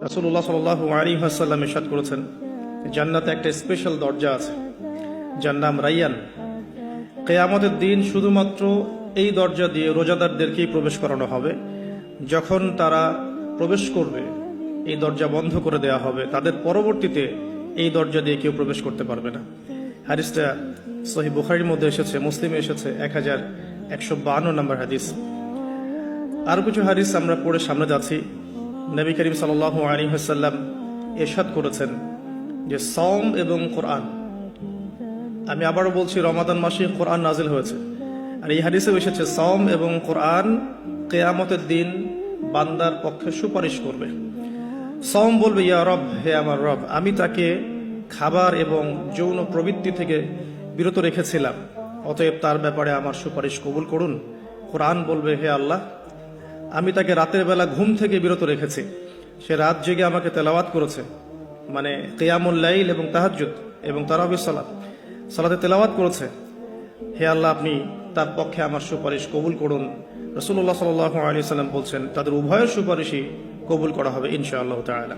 রাসূলুল্লাহ সাল্লাল্লাহু আলাইহি ওয়াসাল্লাম ইরশাদ করেছেন, জান্নাতে একটা স্পেশাল দরজা আছে যার নাম রাইয়ান। কিয়ামতের দিন শুধুমাত্র এই দরজা দিয়ে রোজাদারদেরকেই প্রবেশ করানো হবে। যখন তারা প্রবেশ করবে এই দরজা বন্ধ করে দেওয়া হবে, তাদের পরবর্তীতে এই দরজা দিয়ে কেউ প্রবেশ করতে পারবে না। হাদিসটা সহিহ বুখারীর মধ্যে এসেছে, মুসলিমে এসেছে 1152 নম্বর হাদিস। আরো কিছু হাদিস আমরা পড়ে সামনে যাচ্ছি। নবী করিম সাল্লাল্লাহু আলাইহি ওয়াসাল্লাম ইরশাদ করেছেন যে সাওম এবং কোরআন, আমি আবারও বলছি, রমাদান মাসে কোরআন নাজিল হয়েছে। আর এই হাদিসেও এসেছে সাওম এবং কোরআন কিয়ামতের দিন বান্দার পক্ষে সুপারিশ করবে। সাওম বলবে, ইয়া রব, হে আমার রব, আমি তাকে খাবার এবং যৌন প্রবৃত্তি থেকে বিরত রেখেছিলাম, অতএব তার ব্যাপারে আমার সুপারিশ কবুল করুন। কোরআন বলবে, হে আল্লাহ, আমি তাকে রাতের বেলা ঘুম থেকে বিরত রেখেছি, সে রাত জেগে আমাকে তেলাওয়াত করেছে, মানে কিয়ামুল লাইল এবং তাহাজ্জুদ এবং তারাবির সালাতে তেলাওয়াত করেছে। হে আল্লাহ, আপনি তার পক্ষে আমার সুপারিশ কবুল করুন। রাসূলুল্লাহ সাল্লাল্লাহু আলাইহি ওয়াসাল্লাম বলছেন, তাদের উভয়ের সুপারিশই কবুল করা হবে ইনশাআল্লাহ তাআলা।